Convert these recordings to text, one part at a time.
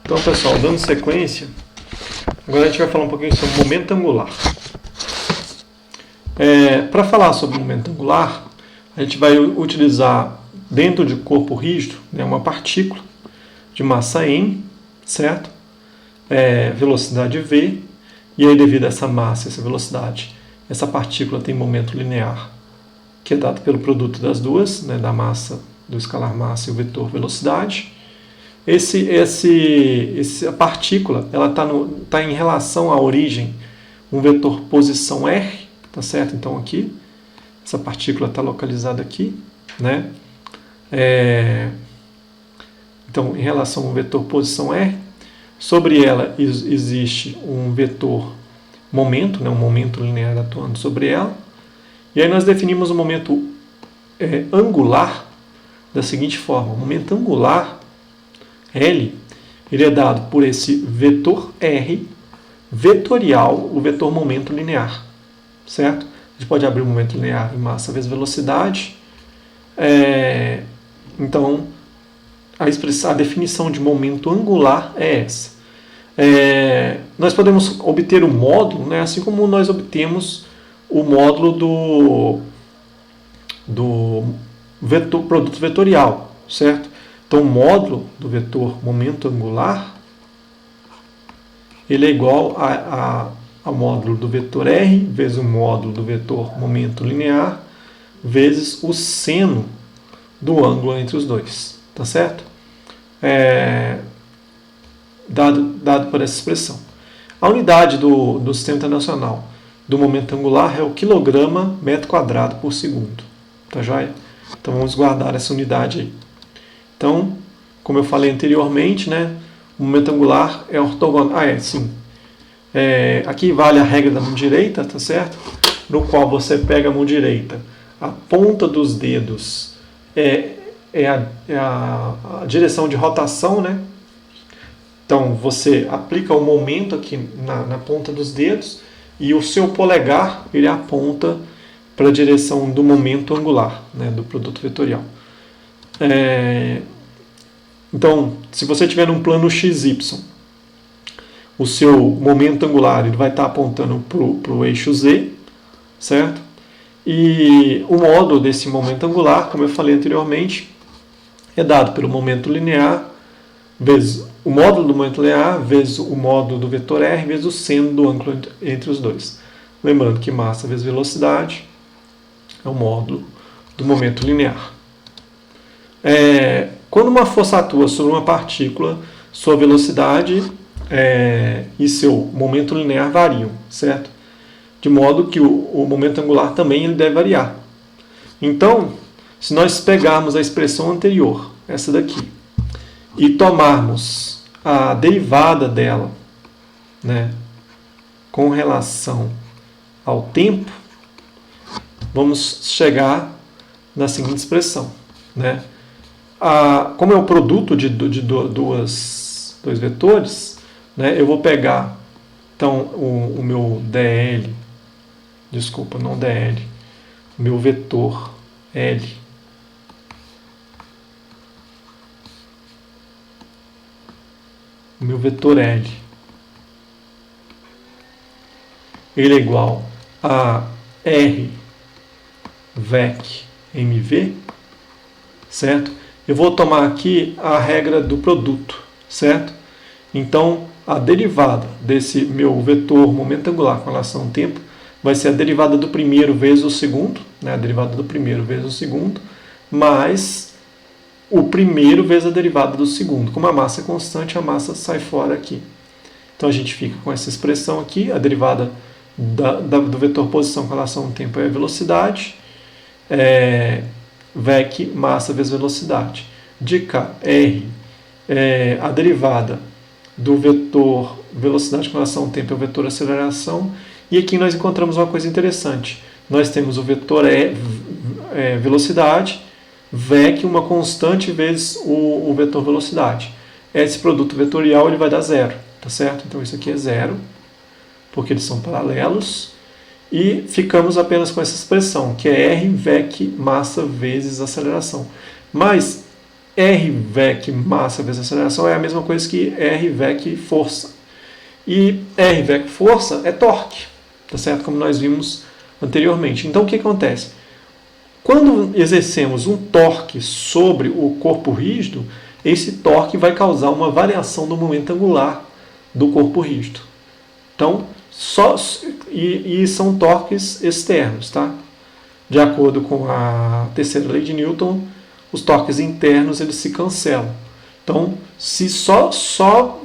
Então, pessoal, dando sequência, agora a gente vai falar um pouquinho sobre momento angular. Para falar sobre momento angular, a gente vai utilizar dentro de corpo rígido, né, uma partícula de massa m, certo? Velocidade v, e aí devido a essa massa, essa velocidade, essa partícula tem momento linear, que é dado pelo produto das duas, né, da massa, do escalar massa e o vetor velocidade. A partícula ela tá em relação à origem, um vetor posição r, tá certo? Então aqui, essa partícula está localizada aqui, né? Então, em relação ao vetor posição r, sobre ela existe um vetor momento, né? Um momento linear atuando sobre ela. E aí nós definimos o momento angular da seguinte forma: o momento angular L, ele é dado por esse vetor R vetorial, o vetor momento linear, certo? A gente pode abrir o momento linear em massa vezes velocidade. Então, a definição de momento angular é essa. Nós podemos obter o módulo, né, assim como nós obtemos o módulo do produto vetorial, certo? Então, o módulo do vetor momento angular ele é igual ao módulo do vetor R vezes o módulo do vetor momento linear vezes o seno do ângulo entre os dois, tá certo? Dado por essa expressão. A unidade do Sistema Internacional do momento angular é o quilograma metro quadrado por segundo, tá joia? Então, vamos guardar essa unidade aí. Então, como eu falei anteriormente, né, o momento angular é ortogonal. Sim. Aqui vale a regra da mão direita, tá certo? No qual você pega a mão direita, a ponta dos dedos é a direção de rotação, né? Então, você aplica o momento aqui na ponta dos dedos e o seu polegar ele aponta para a direção do momento angular, né, do produto vetorial. Então, se você tiver um plano XY, o seu momento angular ele vai estar apontando para o eixo Z, certo? E o módulo desse momento angular, como eu falei anteriormente, é dado pelo momento linear vezes o módulo do momento linear vezes o módulo do vetor R vezes o seno do ângulo entre os dois. Lembrando que massa vezes velocidade é o módulo do momento linear. Quando uma força atua sobre uma partícula, sua velocidade e seu momento linear variam, certo? De modo que o momento angular também ele deve variar. Então, se nós pegarmos a expressão anterior, essa daqui, e tomarmos a derivada dela, né, com relação ao tempo, vamos chegar na seguinte expressão, né? Como é o produto de dois vetores, né, eu vou pegar então o meu DL, desculpa, não DL, o meu vetor L, o meu vetor L, ele é igual a R VEC MV, certo? Eu vou tomar aqui a regra do produto, certo? Então, a derivada desse meu vetor momento angular com relação ao tempo vai ser a derivada do primeiro vezes o segundo, né? A derivada do primeiro vezes o segundo, mais o primeiro vezes a derivada do segundo. Como a massa é constante, a massa sai fora aqui. Então, a gente fica com essa expressão aqui, a derivada do vetor posição com relação ao tempo é a velocidade, VEC, massa vezes velocidade. De cá, R, a derivada do vetor velocidade com relação ao tempo é o vetor aceleração. E aqui nós encontramos uma coisa interessante. Nós temos o vetor velocidade, VEC, uma constante, vezes o vetor velocidade. Esse produto vetorial ele vai dar zero, tá certo? Então isso aqui é zero, porque eles são paralelos. E ficamos apenas com essa expressão, que é R, VEC, massa vezes aceleração. Mas Rvec massa vezes aceleração é a mesma coisa que Rvec força. E Rvec força é torque, tá certo? Como nós vimos anteriormente. Então o que acontece? Quando exercemos um torque sobre o corpo rígido, esse torque vai causar uma variação do momento angular do corpo rígido. Então, são torques externos, tá? De acordo com a terceira lei de Newton, os torques internos eles se cancelam. Então, se só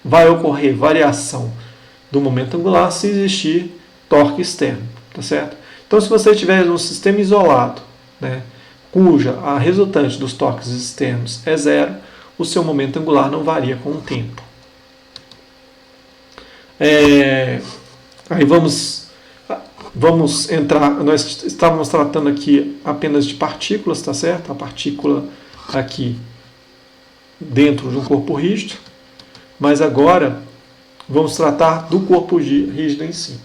vai ocorrer variação do momento angular se existir torque externo, tá certo? Então, se você tiver um sistema isolado, né, cuja a resultante dos torques externos é zero, o seu momento angular não varia com o tempo. Aí vamos entrar, nós estávamos tratando aqui apenas de partículas, tá certo? A partícula aqui dentro de um corpo rígido, mas agora vamos tratar do corpo rígido em si.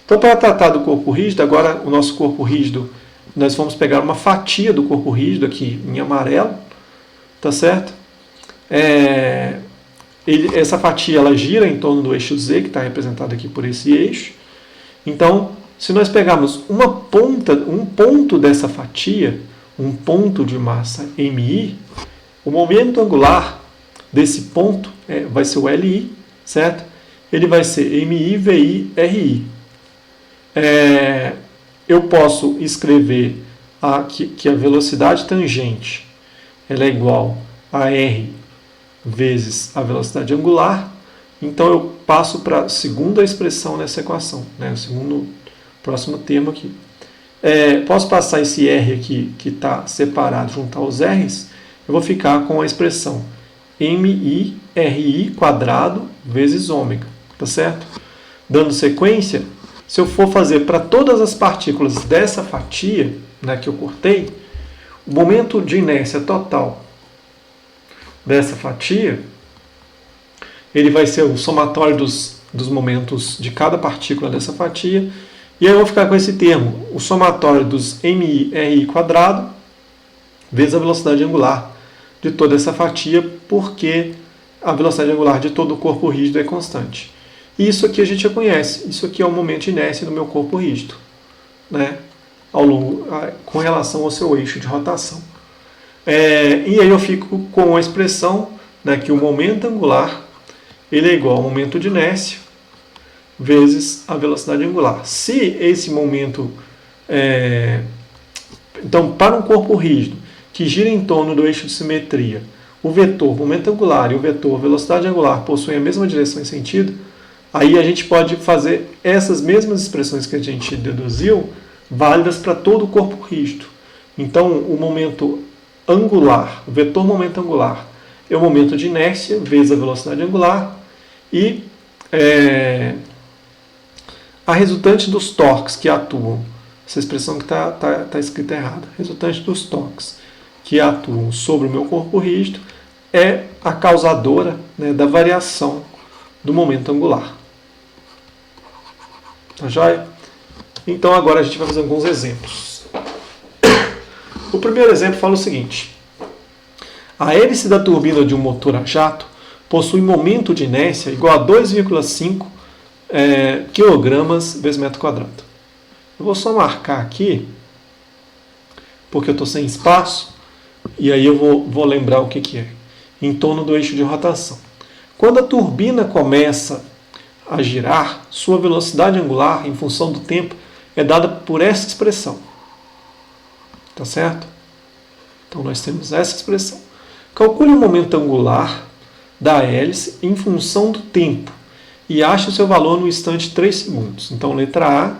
Então, para tratar do corpo rígido, agora o nosso corpo rígido, nós vamos pegar uma fatia do corpo rígido aqui em amarelo, tá certo? Essa fatia ela gira em torno do eixo Z, que está representado aqui por esse eixo. Então, se nós pegarmos um ponto dessa fatia, um ponto de massa MI, o momento angular desse ponto vai ser o LI, certo? Ele vai ser MI, VI, RI. Eu posso escrever que a velocidade tangente ela é igual a R vezes a velocidade angular. Então eu passo para a segunda expressão nessa equação, né? O próximo termo aqui. Posso passar esse R aqui, que está separado, juntar os R's, eu vou ficar com a expressão MI/RI quadrado vezes ômega, tá certo? Dando sequência, se eu for fazer para todas as partículas dessa fatia, né, que eu cortei, o momento de inércia total dessa fatia, ele vai ser o somatório dos momentos de cada partícula dessa fatia, e aí eu vou ficar com esse termo, o somatório dos MI/RI quadrado vezes a velocidade angular de toda essa fatia, porque a velocidade angular de todo o corpo rígido é constante. E isso aqui a gente já conhece, isso aqui é o momento de inércia do meu corpo rígido, né, com relação ao seu eixo de rotação. E aí eu fico com a expressão, né, que o momento angular ele é igual ao momento de inércia vezes a velocidade angular. Se esse momento... Então, para um corpo rígido que gira em torno do eixo de simetria, o vetor momento angular e o vetor velocidade angular possuem a mesma direção e sentido, aí a gente pode fazer essas mesmas expressões que a gente deduziu válidas para todo o corpo rígido. Então, o momento angular, o vetor momento angular, é o momento de inércia vezes a velocidade angular, e a resultante dos torques que atuam, essa expressão que está escrita errada, resultante dos torques que atuam sobre o meu corpo rígido é a causadora, né, da variação do momento angular. Tá joia? Então agora a gente vai fazer alguns exemplos. O primeiro exemplo fala o seguinte: a hélice da turbina de um motor a jato possui momento de inércia igual a 2,5 kg vezes metro quadrado. Eu vou só marcar aqui, porque eu estou sem espaço, e aí eu vou lembrar o que é. Em torno do eixo de rotação. Quando a turbina começa a girar, sua velocidade angular, em função do tempo, é dada por essa expressão. Tá certo? Então nós temos essa expressão. Calcule o momento angular da hélice em função do tempo e ache o seu valor no instante 3 segundos. Então, letra A,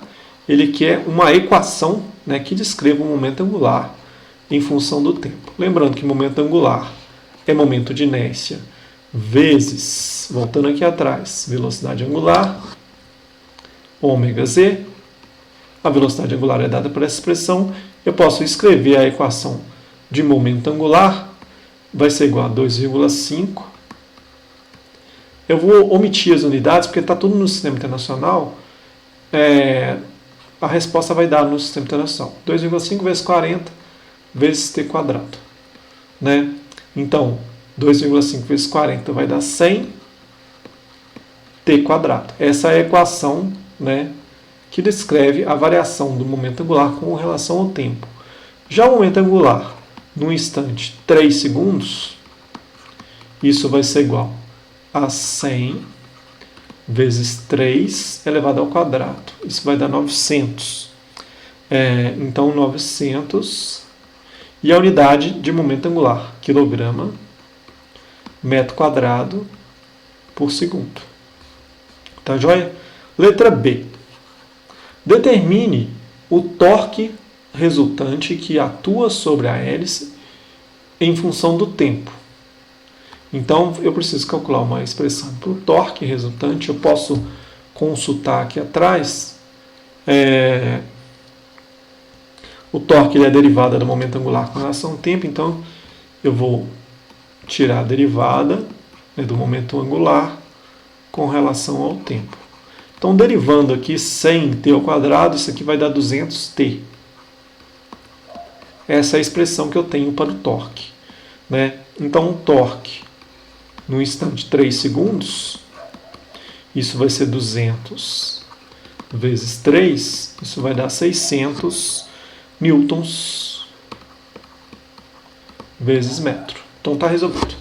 ele quer uma equação, né, que descreva o momento angular em função do tempo. Lembrando que momento angular é momento de inércia vezes, voltando aqui atrás, velocidade angular, ômega z. A velocidade angular é dada por essa expressão. Eu posso escrever a equação de momento angular, vai ser igual a 2,5. Eu vou omitir as unidades, porque está tudo no sistema internacional. A resposta vai dar no sistema internacional. 2,5 vezes 40 vezes t quadrado. Né? Então, 2,5 vezes 40 vai dar 100 t quadrado. Essa é a equação, né, que descreve a variação do momento angular com relação ao tempo. Já o momento angular no instante 3 segundos, isso vai ser igual a 100 vezes 3 elevado ao quadrado. Isso vai dar 900. Então, 900. E a unidade de momento angular, quilograma, metro quadrado por segundo. Tá joia? Letra B. Determine o torque resultante que atua sobre a hélice em função do tempo. Então, eu preciso calcular uma expressão para o torque resultante. Eu posso consultar aqui atrás. O torque ele é derivada do momento angular com relação ao tempo. Então, eu vou tirar a derivada, né, do momento angular com relação ao tempo. Então, derivando aqui 100t ao quadrado, isso aqui vai dar 200t. Essa é a expressão que eu tenho para o torque, né? Então, o torque no instante 3 segundos, isso vai ser 200 vezes 3, isso vai dar 600 newtons vezes metro. Então, está resolvido.